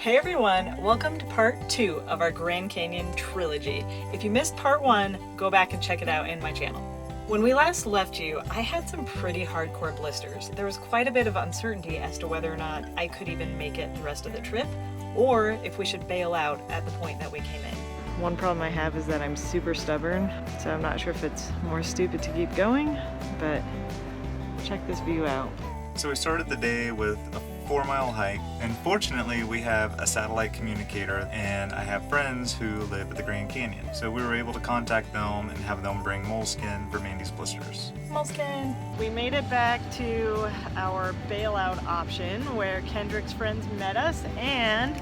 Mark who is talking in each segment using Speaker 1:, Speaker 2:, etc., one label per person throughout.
Speaker 1: Hey everyone, welcome to part 2 of our Grand Canyon trilogy. If you missed part 1, go back and check it out in my channel. When we last left you, I had some pretty hardcore blisters. There was quite a bit of uncertainty as to whether or not I could even make it the rest of the trip, or if we should bail out at the point that we came in. One problem I have is that I'm super stubborn, so I'm not sure if it's more stupid to keep going, but check this view out.
Speaker 2: So we started the day with a 4-mile hike, and fortunately we have a satellite communicator and I have friends who live at the Grand Canyon. So we were able to contact them and have them bring moleskin for Mandy's blisters.
Speaker 1: Moleskin! We made it back to our bailout option where Kendrick's friends met us and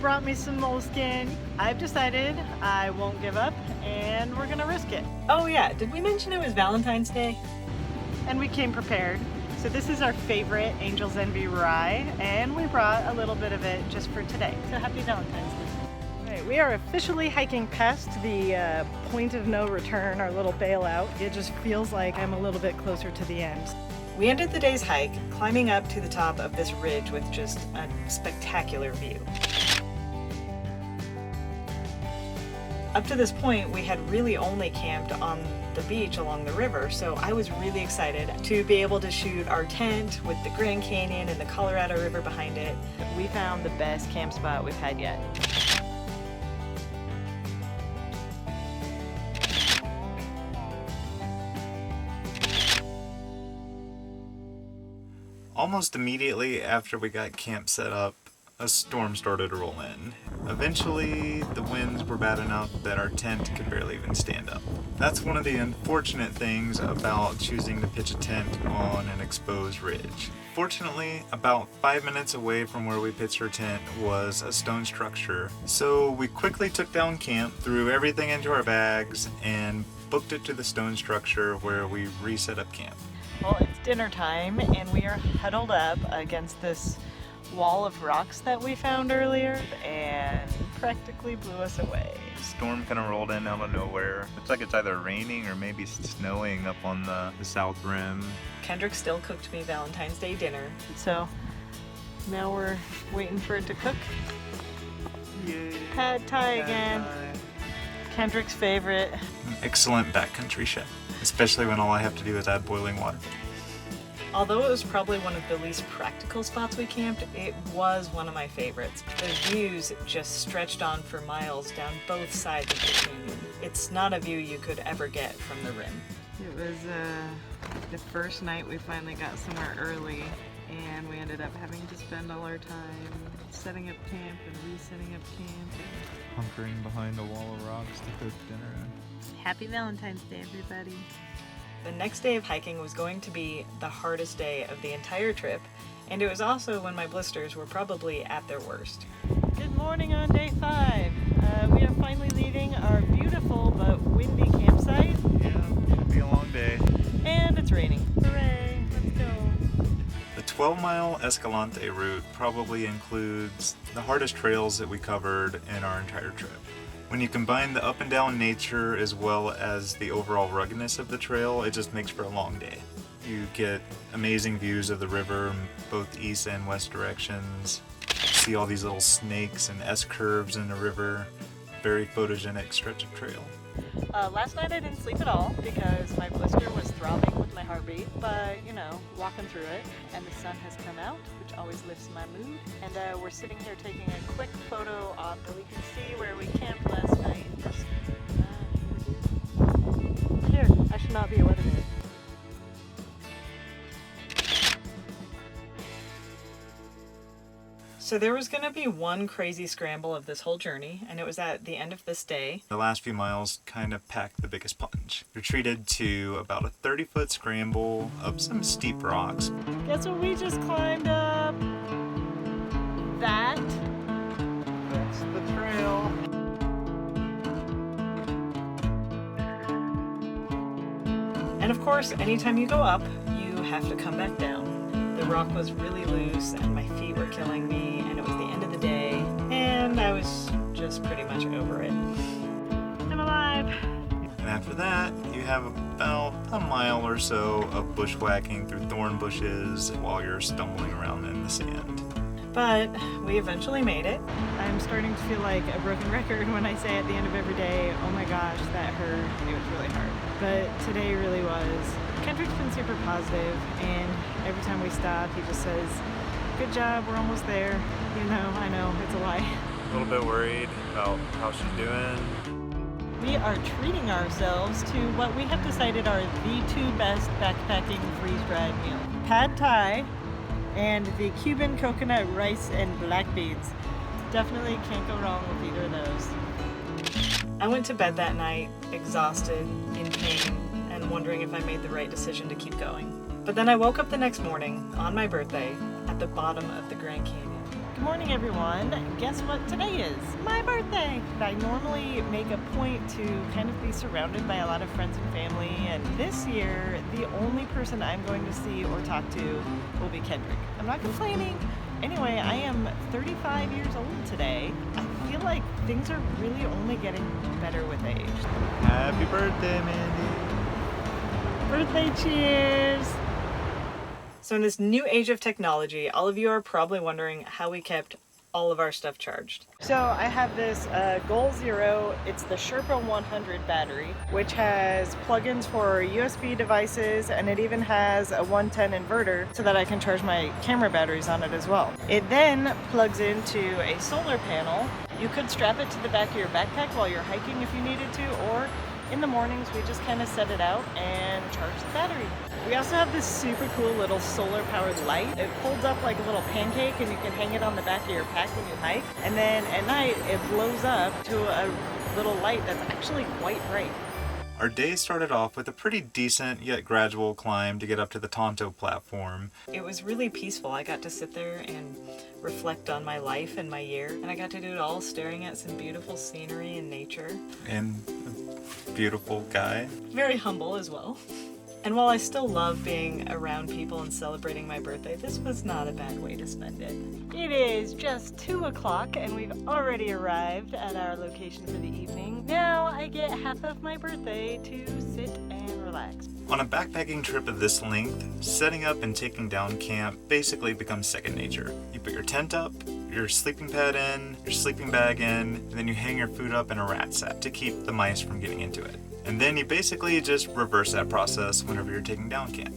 Speaker 1: brought me some moleskin. I've decided I won't give up and we're gonna risk it. Oh yeah, did we mention it was Valentine's Day? And we came prepared. So this is our favorite Angel's Envy rye, and we brought a little bit of it just for today. So happy Valentine's Day. All right, we are officially hiking past the point of no return, our little bailout. It just feels like I'm a little bit closer to the end. We ended the day's hike climbing up to the top of this ridge with just a spectacular view. Up to this point, we had really only camped on the beach along the river, so I was really excited to be able to shoot our tent with the Grand Canyon and the Colorado River behind it. We found the best camp spot we've had yet.
Speaker 2: Almost immediately after we got camp set up, a storm started to roll in. Eventually, the winds were bad enough that our tent could barely even stand up. That's one of the unfortunate things about choosing to pitch a tent on an exposed ridge. Fortunately, about 5 minutes away from where we pitched our tent was a stone structure, so we quickly took down camp, threw everything into our bags, and booked it to the stone structure where we reset up camp.
Speaker 1: Well, it's dinner time, and we are huddled up against this wall of rocks that we found earlier and practically blew us away.
Speaker 2: The storm kind of rolled in out of nowhere. Looks like it's either raining or maybe snowing up on the south rim.
Speaker 1: Kendrick still cooked me Valentine's Day dinner, so now we're waiting for it to cook.
Speaker 2: Yay.
Speaker 1: Pad Thai again. Kendrick's favorite.
Speaker 2: An excellent backcountry chef, especially when all I have to do is add boiling water.
Speaker 1: Although it was probably one of the least practical spots we camped, it was one of my favorites. The views just stretched on for miles down both sides of the canyon. It's not a view you could ever get from the rim. It was the first night we finally got somewhere early, and we ended up having to spend all our time setting up camp and resetting up camp.
Speaker 2: Hunkering behind a wall of rocks to cook dinner.
Speaker 1: Happy Valentine's Day, everybody. The next day of hiking was going to be the hardest day of the entire trip, and it was also when my blisters were probably at their worst. Good morning on day 5. We are finally leaving our beautiful but windy campsite.
Speaker 2: Yeah, should be a long day.
Speaker 1: And it's raining. Hooray, let's go.
Speaker 2: The 12-mile Escalante route probably includes the hardest trails that we covered in our entire trip. When you combine the up and down nature as well as the overall ruggedness of the trail, it just makes for a long day. You get amazing views of the river in both east and west directions. See all these little snakes and S-curves in the river. Very photogenic stretch of trail.
Speaker 1: Last night I didn't sleep at all because my blister was throbbing with my heartbeat, but you know, walking through it, and the sun has come out, which always lifts my mood. And we're sitting here taking a quick photo op that we can see where we camped last night. Here, I should not be a weatherman. So there was going to be one crazy scramble of this whole journey, and it was at the end of this day.
Speaker 2: The last few miles kind of packed the biggest punch. You're treated to about a 30-foot scramble up some steep rocks.
Speaker 1: Guess what we just climbed up? That's the trail. And of course, anytime you go up, you have to come back down. The rock was really loose and my feet were killing me, and it was the end of the day, and I was just pretty much over it. I'm alive!
Speaker 2: And after that, you have about a mile or so of bushwhacking through thorn bushes while you're stumbling around in the sand.
Speaker 1: But we eventually made it. I'm starting to feel like a broken record when I say at the end of every day, oh my gosh, that hurt. It was really hard. But today really was. Kendrick's been super positive, and every time we stop, he just says, good job, we're almost there. Even though I know it's a lie.
Speaker 2: A little bit worried about how she's doing.
Speaker 1: We are treating ourselves to what we have decided are the two best backpacking freeze-dried meals. Pad Thai and the Cuban coconut rice and black beans. Definitely can't go wrong with either of those. I went to bed that night exhausted, in pain, and wondering if I made the right decision to keep going. But then I woke up the next morning on my birthday at the bottom of the Grand Canyon. Good morning, everyone. Guess what today is? My birthday! I normally make a point to kind of be surrounded by a lot of friends and family, and this year, the only person I'm going to see or talk to will be Kendrick. I'm not complaining. Anyway, I am 35 years old today. I feel like things are really only getting better with age.
Speaker 2: Happy birthday, Mandy.
Speaker 1: Birthday cheers! So in this new age of technology, all of you are probably wondering how we kept all of our stuff charged. So I have this Goal Zero. It's the Sherpa 100 battery, which has plugins for USB devices, and it even has a 110 inverter so that I can charge my camera batteries on it as well. It then plugs into a solar panel. You could strap it to the back of your backpack while you're hiking if you needed to, or in the mornings we just kind of set it out and charge the battery. We also have this super cool little solar powered light. It folds up like a little pancake and you can hang it on the back of your pack when you hike. And then at night it blows up to a little light that's actually quite bright.
Speaker 2: Our day started off with a pretty decent yet gradual climb to get up to the Tonto platform.
Speaker 1: It was really peaceful. I got to sit there and reflect on my life and my year, and I got to do it all staring at some beautiful scenery and nature.
Speaker 2: And a beautiful guy.
Speaker 1: Very humble as well. And while I still love being around people and celebrating my birthday, this was not a bad way to spend it. It is just 2 o'clock and we've already arrived at our location for the evening. Now I get half of my birthday to sit and relax.
Speaker 2: On a backpacking trip of this length, setting up and taking down camp basically becomes second nature. You put your tent up, your sleeping pad in, your sleeping bag in, and then you hang your food up in a rat set to keep the mice from getting into it. And then you basically just reverse that process whenever you're taking down camp.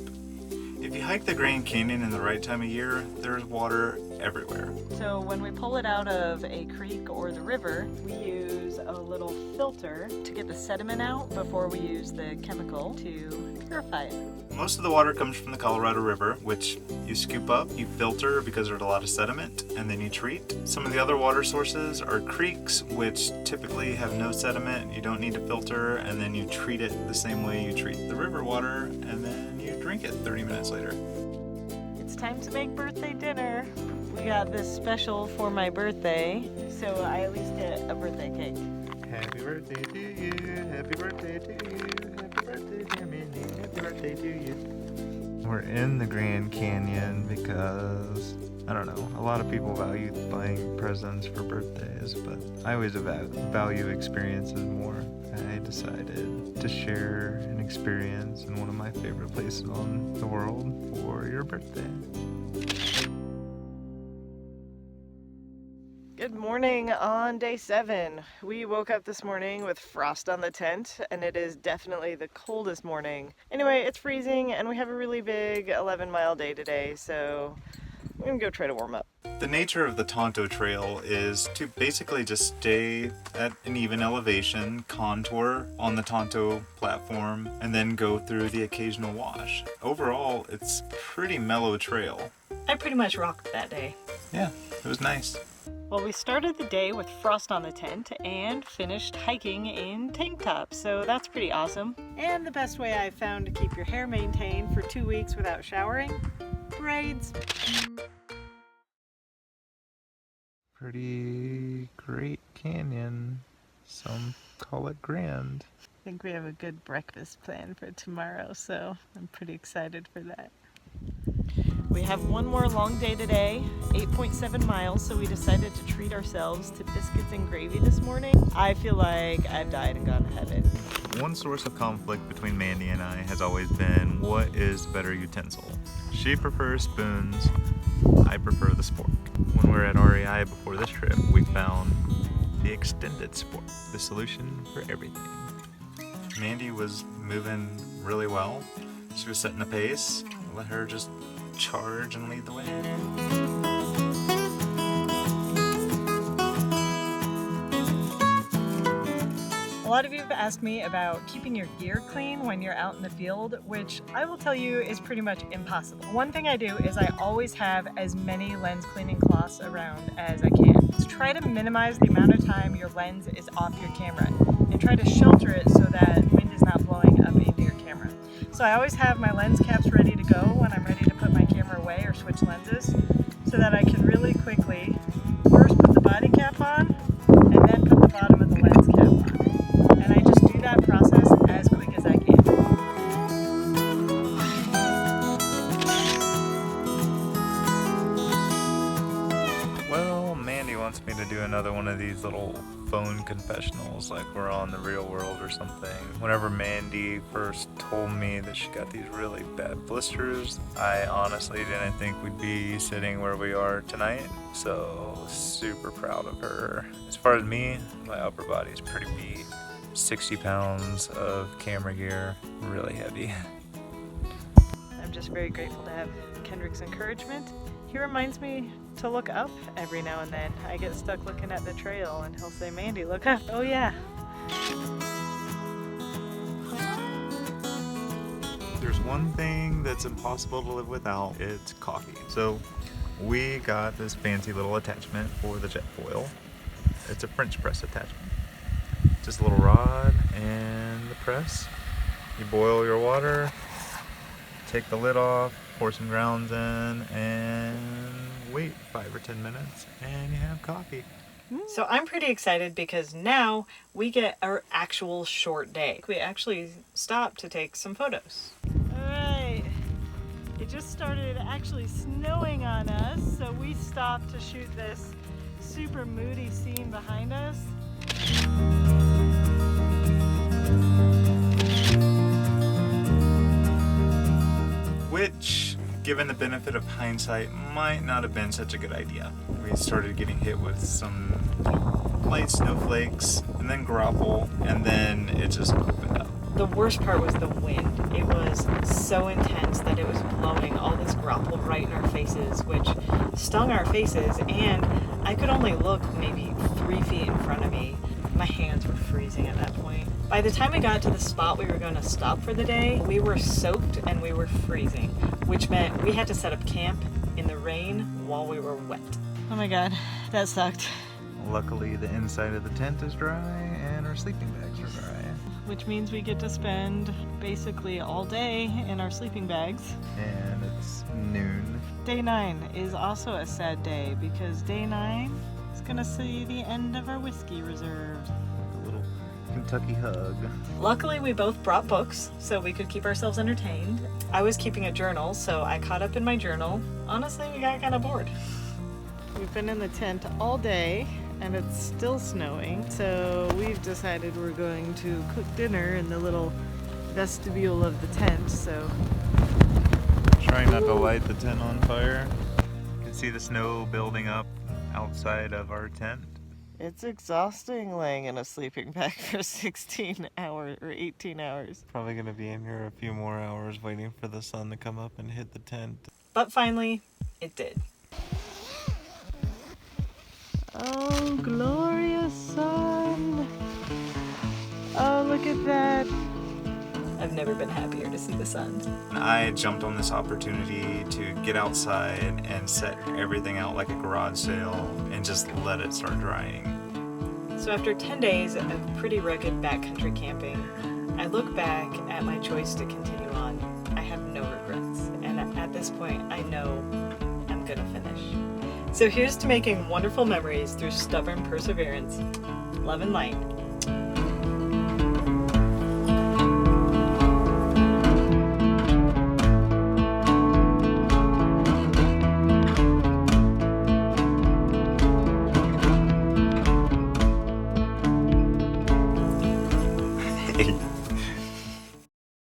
Speaker 2: If you hike the Grand Canyon in the right time of year, there's water everywhere.
Speaker 1: So when we pull it out of a creek or the river, we use a little filter to get the sediment out before we use the chemical to purify it.
Speaker 2: Most of the water comes from the Colorado River, which you scoop up, you filter because there's a lot of sediment, and then you treat. Some of the other water sources are creeks, which typically have no sediment, you don't need to filter, and then you treat it the same way you treat the river water, and then you drink it 30 minutes later.
Speaker 1: It's time to make birthday dinner. We got this special for my birthday, so I at least get a birthday cake.
Speaker 2: Happy birthday to you, happy birthday to you, happy birthday dear Minnie, happy birthday to you. We're in the Grand Canyon because, I don't know, a lot of people value buying presents for birthdays, but I always value experiences more. I decided to share an experience in one of my favorite places on the world for your birthday.
Speaker 1: Good morning on day 7. We woke up this morning with frost on the tent, and it is definitely the coldest morning. Anyway, it's freezing and we have a really big 11-mile day today, so we're gonna go try to warm up.
Speaker 2: The nature of the Tonto Trail is to basically just stay at an even elevation, contour on the Tonto platform, and then go through the occasional wash. Overall, it's a pretty mellow trail.
Speaker 1: I pretty much rocked that day.
Speaker 2: Yeah, it was nice.
Speaker 1: Well, we started the day with frost on the tent and finished hiking in tank tops, so that's pretty awesome. And the best way I've found to keep your hair maintained for 2 weeks without showering? Braids.
Speaker 2: Pretty great canyon. Some call it grand.
Speaker 1: I think we have a good breakfast plan for tomorrow, so I'm pretty excited for that. We have one more long day today, 8.7 miles, so we decided to treat ourselves to biscuits and gravy this morning. I feel like I've died and gone to heaven.
Speaker 2: One source of conflict between Mandy and I has always been what is the better utensil. She prefers spoons, I prefer the Sport. When we were at REI before this trip, we found the extended Sport, the solution for everything. Mandy was moving really well. She was setting the pace. Let her just charge and lead the way.
Speaker 1: A lot of you have asked me about keeping your gear clean when you're out in the field, which I will tell you is pretty much impossible. One thing I do is I always have as many lens cleaning cloths around as I can. So try to minimize the amount of time your lens is off your camera and try to shelter it so that wind is not blowing up into your camera. So I always have my lens caps ready to go when I'm ready to put my camera away or switch lenses so that I can really quickly first put the body cap on and then put the bottom of the lens cap on. And I just do that process as quick as I can.
Speaker 2: Well, Mandy wants me to do another one of these little phone confessionals like we're on the real world or something. Whenever Mandy first told me that she got these really bad blisters, I honestly didn't think we'd be sitting where we are tonight. So super proud of her. As far as me, my upper body's pretty beat. 60 pounds of camera gear, really heavy.
Speaker 1: I'm just very grateful to have Kendrick's encouragement. He reminds me to look up every now and then. I get stuck looking at the trail and he'll say, "Mandy, look up." Oh yeah.
Speaker 2: There's one thing that's impossible to live without, it's coffee. So we got this fancy little attachment for the jet foil. It's a French press attachment. Just a little rod and the press. You boil your water, take the lid off, pour some grounds in, and wait 5 or 10 minutes, and you have coffee.
Speaker 1: So I'm pretty excited because now we get our actual short day. We actually stopped to take some photos. All right, it just started actually snowing on us, so we stopped to shoot this super moody scene behind us.
Speaker 2: Which, given the benefit of hindsight, might not have been such a good idea. We started getting hit with some light snowflakes, and then grapple, and then it just opened up.
Speaker 1: The worst part was the wind. It was so intense that it was blowing all this grapple right in our faces, which stung our faces, and I could only look maybe 3 feet in front of me. My hands were freezing at that point. By the time we got to the spot we were going to stop for the day, we were soaked and we were freezing, which meant we had to set up camp in the rain while we were wet. Oh my god, that sucked.
Speaker 2: Luckily, the inside of the tent is dry and our sleeping bags are dry.
Speaker 1: Which means we get to spend basically all day in our sleeping bags.
Speaker 2: And it's noon.
Speaker 1: Day 9 is also a sad day because day 9 is gonna see the end of our whiskey reserve.
Speaker 2: A little Kentucky hug.
Speaker 1: Luckily, we both brought books so we could keep ourselves entertained. I was keeping a journal, so I caught up in my journal. Honestly, we got kind of bored. We've been in the tent all day and it's still snowing, so we've decided we're going to cook dinner in the little vestibule of the tent. So
Speaker 2: Trying not to light the tent on fire. You can see the snow building up outside of our tent.
Speaker 1: it's exhausting laying in a sleeping bag for 16 hours or 18 hours.
Speaker 2: Probably gonna be in here a few more hours waiting for the sun to come up and hit the tent.
Speaker 1: But finally, it did. Oh, glorious sun. Oh, look at that. I've never been happier to see the sun.
Speaker 2: I jumped on this opportunity to get outside and set everything out like a garage sale and just let it start drying.
Speaker 1: So after 10 days of pretty rugged backcountry camping, I look back at my choice to continue on. I have no regrets. And at this point, I know I'm gonna finish. So here's to making wonderful memories through stubborn perseverance. Love and light.
Speaker 2: Hey.